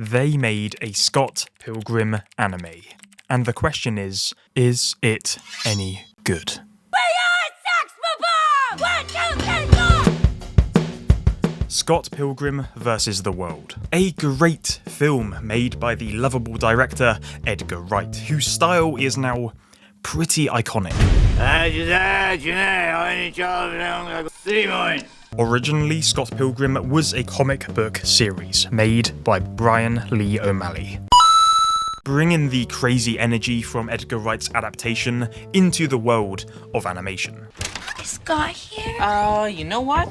They made a Scott Pilgrim anime. And the question is it any good? Scott Pilgrim vs. the World. A great film made by the lovable director Edgar Wright, whose style is now pretty iconic. Originally, Scott Pilgrim was a comic book series made by Brian Lee O'Malley. Bringing the crazy energy from Edgar Wright's adaptation into the world of animation. Is Scott here? You know what?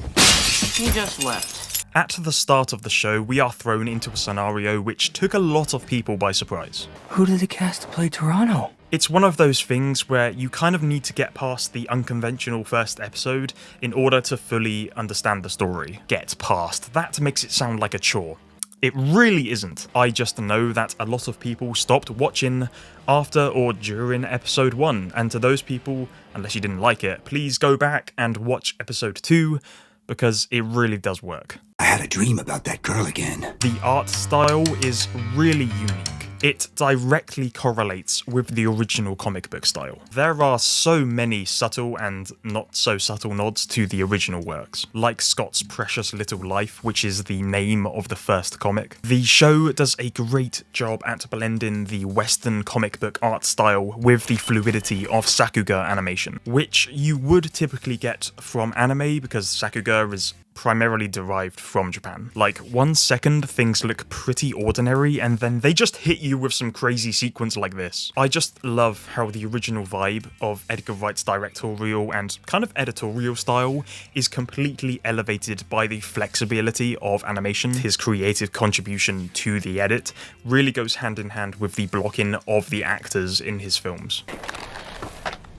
He just left. At the start of the show, we are thrown into a scenario which took a lot of people by surprise. Who did they cast to play Toronto? It's one of those things where you kind of need to get past the unconventional first episode in order to fully understand the story. Get past. That makes it sound like a chore. It really isn't. I just know that a lot of people stopped watching after or during episode 1, and to those people, unless you didn't like it, please go back and watch episode 2, because it really does work. I had a dream about that girl again. The art style is really unique. It directly correlates with the original comic book style. There are so many subtle and not so subtle nods to the original works, like Scott's Precious Little Life, which is the name of the first comic. The show does a great job at blending the Western comic book art style with the fluidity of Sakuga animation, which you would typically get from anime because Sakuga is primarily derived from Japan. Like, 1 second things look pretty ordinary and then they just hit you with some crazy sequence like this. I just love how the original vibe of Edgar Wright's directorial and kind of editorial style is completely elevated by the flexibility of animation. His creative contribution to the edit really goes hand in hand with the blocking of the actors in his films.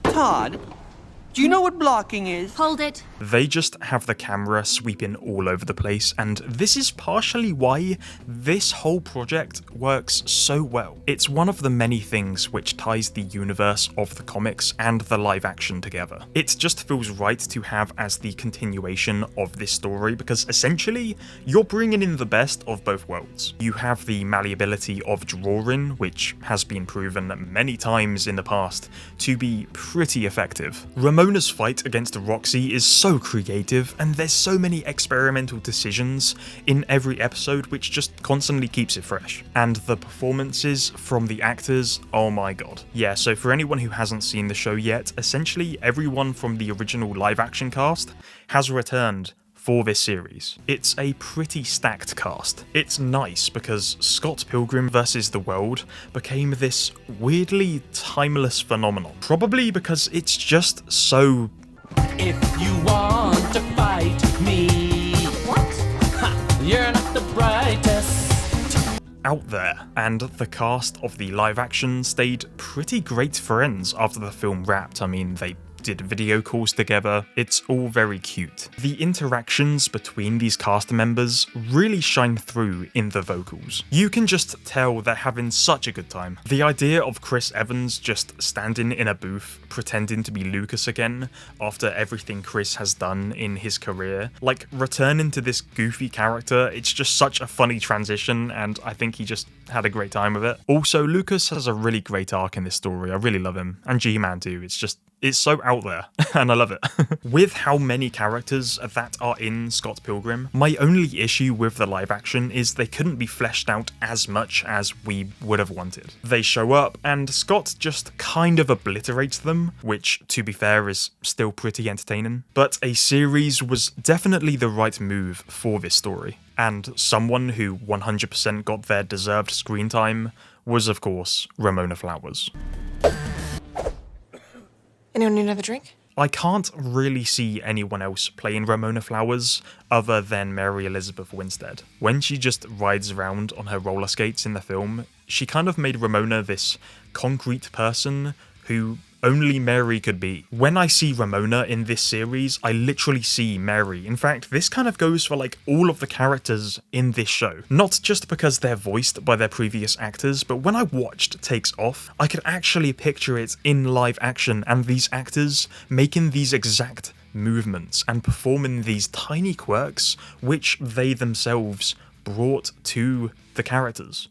Todd, do you know what blocking is? Hold it. They just have the camera sweeping all over the place, and this is partially why this whole project works so well. It's one of the many things which ties the universe of the comics and the live action together. It just feels right to have as the continuation of this story, because essentially, you're bringing in the best of both worlds. You have the malleability of drawing, which has been proven many times in the past to be pretty effective. Ramona's fight against Roxy is so creative, and there's so many experimental decisions in every episode which just constantly keeps it fresh. And the performances from the actors, oh my god. Yeah, so for anyone who hasn't seen the show yet, essentially everyone from the original live action cast has returned for this series. It's a pretty stacked cast. It's nice because Scott Pilgrim vs. the World became this weirdly timeless phenomenon. Probably because it's just so... If you want to fight me, What? you're not the brightest. out there, and the cast of the live action stayed pretty great friends after the film wrapped. I mean, they did video calls together. It's all very cute. The interactions between these cast members really shine through in the vocals. You can just tell they're having such a good time. The idea of Chris Evans just standing in a booth pretending to be Lucas again after everything Chris has done in his career, like returning to this goofy character, it's just such a funny transition, and I think he just had a great time with it. Also, Lucas has a really great arc in this story. I really love him. And G-Man too. It's so out there, and I love it. With how many characters that are in Scott Pilgrim, my only issue with the live action is they couldn't be fleshed out as much as we would have wanted. They show up, and Scott just kind of obliterates them, which, to be fair, is still pretty entertaining. But a series was definitely the right move for this story, and someone who 100% got their deserved screen time was, of course, Ramona Flowers. Anyone need another drink? I can't really see anyone else playing Ramona Flowers other than Mary Elizabeth Winstead. When she just rides around on her roller skates in the film, she kind of made Ramona this concrete person who only Mary could be. When I see Ramona in this series, I literally see Mary. In fact, this kind of goes for like all of the characters in this show. Not just because they're voiced by their previous actors, but when I watched Takes Off, I could actually picture it in live action and these actors making these exact movements and performing these tiny quirks which they themselves brought to the characters.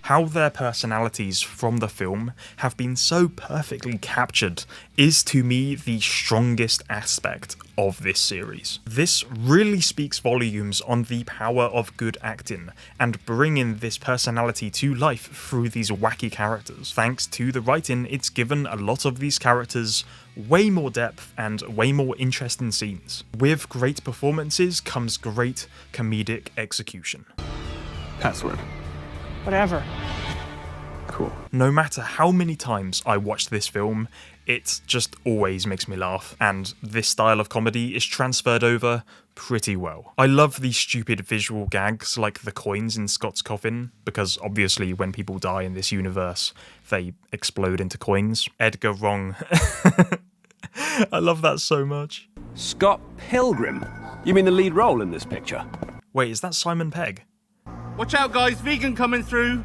How their personalities from the film have been so perfectly captured is to me the strongest aspect of this series. This really speaks volumes on the power of good acting and bringing this personality to life through these wacky characters. Thanks to the writing, it's given a lot of these characters way more depth and way more interesting scenes. With great performances comes great comedic execution. Password. Whatever. Cool. No matter how many times I watch this film, it just always makes me laugh, and this style of comedy is transferred over pretty well. I love these stupid visual gags like the coins in Scott's coffin, because obviously when people die in this universe, they explode into coins. Edgar Wrong. I love that so much. Scott Pilgrim. You mean the lead role in this picture? Wait, is that Simon Pegg? Watch out, guys, vegan coming through.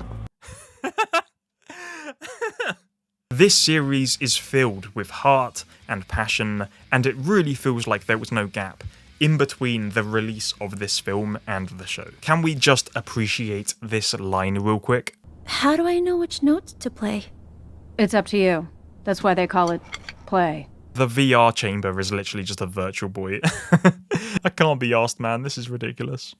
This series is filled with heart and passion, and it really feels like there was no gap in between the release of this film and the show. Can we just appreciate this line real quick? How do I know which notes to play? It's up to you. That's why they call it play. The VR chamber is literally just a virtual boy. I can't be arsed, man. This is ridiculous.